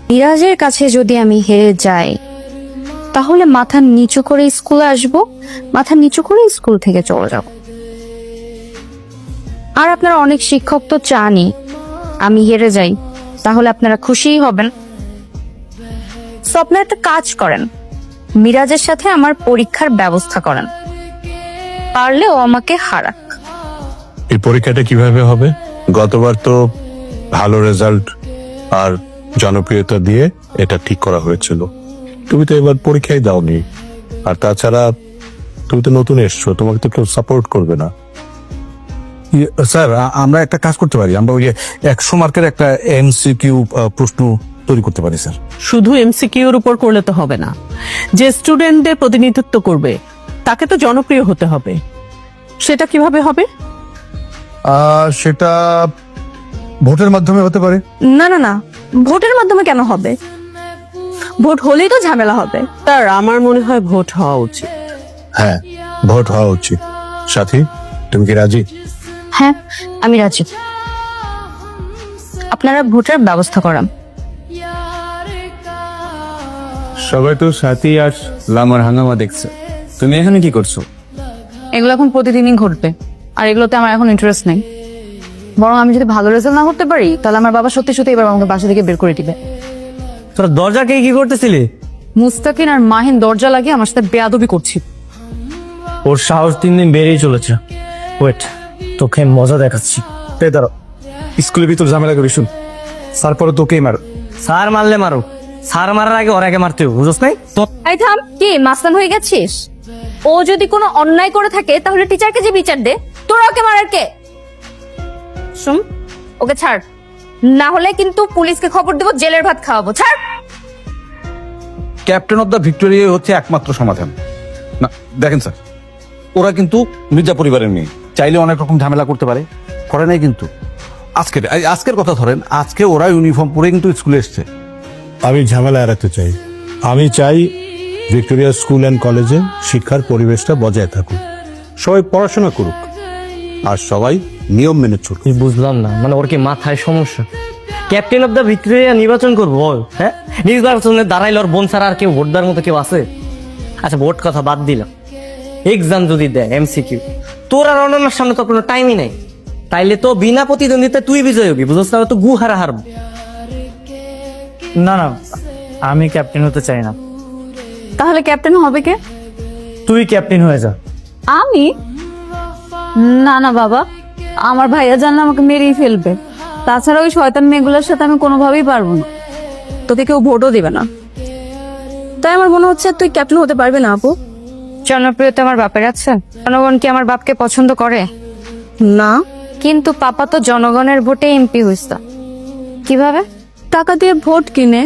মিরাজের কাছে যদি আমি হেরে যাই তাহলে মাথা নিচু করে স্কুলে আসব, মাথা নিচু করে স্কুল থেকে চলে যাব। আর আপনারা অনেক শিক্ষক তো চানই আমি হেরে যাই, তাহলে আপনারা খুশিই হবেন। সো আপনারা একটা কাজ করেন, মিরাজের সাথে আমার পরীক্ষার ব্যবস্থা করেন, পারলে ও আমাকে হারাক। এই পরীক্ষাটা কিভাবে হবে? গতবার তো ভালো রেজাল্ট আর জনপ্রিয়তা দিয়ে এটা ঠিক করা হয়েছিল। তুমি তো এবার পরীক্ষাই দাওনি, আর তাছাড়া তুমি তো নতুন এসছো, তোমাকে তো কেউ সাপোর্ট করবে না। স্যার, আমরা একটা কাজ করতে পারি, আমরা ওই যে 100 মার্কের একটা এমসিকিউ প্রশ্ন তৈরি করতে পারি স্যার। শুধু এমসিকিউর উপর করলে তো হবে না, যে স্টুডেন্টদের প্রতিনিধিত্ব করবে তাকে তো জনপ্রিয় হতে হবে। সেটা কিভাবে হবে? সেটা ভোটের মাধ্যমে হতে পারে। না না না, ভোটের মাধ্যমে কেন হবে? ভোট হলেই তো ঝামেলা হবে। স্যার, আমার মনে হয় ভোট হওয়া উচিত। হ্যাঁ, ভোট হওয়া উচিত। সাথী, তুমি কি রাজি? হ্যাঁ, আমি রাজি। আপনারা ভোটের ব্যবস্থা করান। সবাই তো সাথী আর লামার হাঙ্গামা দেখছে, তুমি এখানে কি করছো? এগুলো এখন প্রতিদিনই ঘটবে, আর এগুলোতে আমার এখন ইন্টারেস্ট নেই। বরং আমি যদি ভালো রেজাল্ট না করতে পারি তাহলে আমার বাবা সত্যি সত্যি এবার আমাকে বাসা থেকে বের করে দিবে। তোরা দরজা কে কি করতেছিলি? মুস্তাকিন আর মাহিন দরজা লাগিয়ে আমার সাথে বেয়াদবি করছি। ওর সাহস দিন দিন বেড়েই চলেছে। ওয়েট, তোকে মজা দেখাচ্ছি। দাঁড়াও, স্কুলের ভিতর ঝামেলা করি শুন, স্যার পরে তোকেই মার। স্যার মারলে মারো, স্যার মারার আগে ওর আগে মারতে হবে, বুঝছ নাই? এই থাম, কি মাস্তান হয়ে গেছিস? ও যদি কোনো অন্যায় করে থাকে তাহলে টিচারকে যে বিচার দে, তোরা ওকে মারার কে? শুন, ওকে ছাড়, না হলে কিন্তু পুলিশকে খবর দেবো, জেলের ভাত খাওয়াবো। ছাড়। ক্যাপ্টেন অফ দ্য ভিক্টোরিয়া হচ্ছে একমাত্র সমাধান। না দেখেন স্যার, ওরা কিন্তু মির্জা পরিবারের মেয়ে, চাইলে অনেক রকম ঝামেলা করতে পারে, করে নাই কিন্তু। আজকের কথা ধরেন, আজকে ওরা ইউনিফর্ম পরে কিন্তু স্কুলে এসছে। আমি ঝামেলা এড়াতে চাই। আমি চাই ভিক্টোরিয়া স্কুল অ্যান্ড কলেজে শিক্ষার পরিবেশটা বজায় থাকুক, সবাই পড়াশোনা করুক, আর সবাই নিয়ম মেনে চলুক। বুঝলাম না, মানে ওর কি মাথায় সমস্যা? ক্যাপ্টেন অফ দ্য ভিক্টোরিয়া নির্বাচন করবো বল? হ্যাঁ, নির্বাচনে দাঁড়াইলে ওর বোন ছাড়া আর কেউ ভোট দেওয়ার মতো কেউ আছে? আচ্ছা, ভোট কথা বাদ দিলাম, এক্সাম যদি দেয় এমসিকিউ, তোর আর অন্যান্যর সামনে তো কোনো টাইমই নাই, তাইলে তো বিনা প্রতিদ্বন্দ্বিতা তুই বিজয় হবি, বুঝছ না? তো গু হারা হারবো। না না, আমি ক্যাপ্টেন হতে চাই না। তাহলে ক্যাপ্টেন হবে কে? তুই ক্যাপ্টেন হয়ে যা। আমি? না না বাবা, আমার ভাইয়া জানলে আমাকে মেরেই ফেলবে। তাছাড়া ওই শয়তান মেয়েগুলোর সাথে আমি কোনোভাবেই পারবো না। তোকে কেউ ভোটও দিবে না। তাই আমার মনে হচ্ছে তুই ক্যাপ্টেন হতে পারবি না আপু। জনপ্রিয়তা আমার বাপের আছে? জনগণ কি আমার বাপকে পছন্দ করে? না। কিন্তু পাপা তো জনগণের ভোটে এমপি হইছে। কিভাবে? টাকা দিয়ে ভোট কিনে,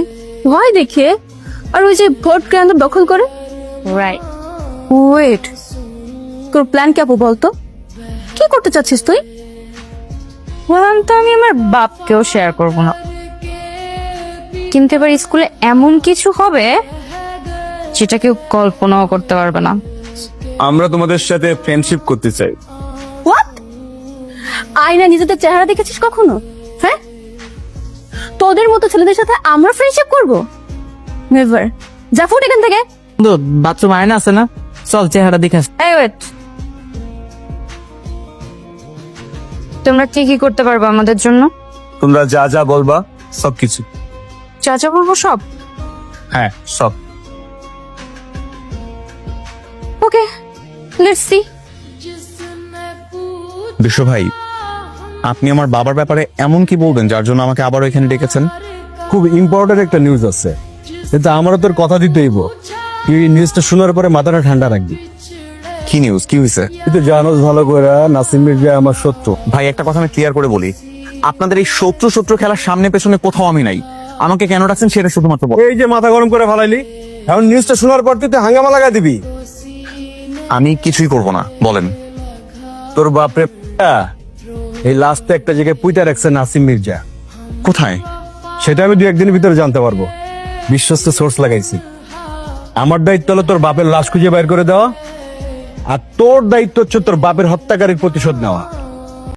ভয় দেখিয়ে, আর ওই যে ভোট কেন্দ্র দখল করে। রাইট। ওয়েট, তোর প্ল্যান কি আপু বলতো? কি করতে চাচ্ছিস তুই? বললাম তো আমি আমার বাপকেও শেয়ার করব না, কিন্তু এবার স্কুলে এমন কিছু হবে যেটা কেউ কল্পনাও করতে পারবে না। আমরা তোমাদের সাথে ফ্রেন্ডশিপ করতে চাই। হোয়াট? আয়না নিজেদের চেহারা দেখেছিস কখনো? হ্যাঁ, তোদের মতো ছেলেদের সাথে আমরা ফ্রেন্ডশিপ করব? নেভার। যা ফুট এখান থেকে। বাথরুম আয়না আছে না, চল চেহারা দেখে। এই ওয়েট, তোমরা কি কি করতে পারবে আমাদের জন্য? তোমরা যা যা বলবা সবকিছু। যা যা বলবো সব? হ্যাঁ, সব। ওকে, লেটস সি। বিশ্ব ভাই, আপনি আমার বাবার ব্যাপারে এমন কি বলবেন যার জন্য আমাকে আবারও এখানে ডেকেছেন? খুব ইম্পর্টেন্ট একটা নিউজ আছে, কিন্তু আমারও তোর কথা দিতেইব। তুই নিউজটা শোনার পরে মাথাটা ঠান্ডা রাখবি। কি নিউজ, কি হয়েছে? তুই তো জানোস ভালো করে নাসিম মির্জা আমার শত্রু। ভাই, একটা কথা আমি ক্লিয়ার করে বলি, আপনাদের এই শত্রু শত্রু খেলার সামনে পেছনে কোথাও আমি নাই। আমাকে কেন ডাকছেন সেটা শুধুমাত্র বল। এই যে মাথা গরম করে ফালাইলি, এখন নিউজটা শোনার পর তুই তো হাঙ্গামা লাগাই দিবি। আমি কিছুই করব না, বলেন। তোর বাপরে এই লাস্টে একটা জায়গায় পুইটা রাখছে নাসিম মির্জা। কোথায়? সেটা আমি 2-1 দিনের ভিতরে জানতে পারবো। বিশ্বস্ত সোর্স লাগাইছি। আমার দায়িত্ব হলো তোর বাপের লাশ খুঁজে বাইর করে দেওয়া, আর তোর দায়িত্ব হচ্ছে তোর বাপের হত্যাকারীর প্রতিশোধ নেওয়া।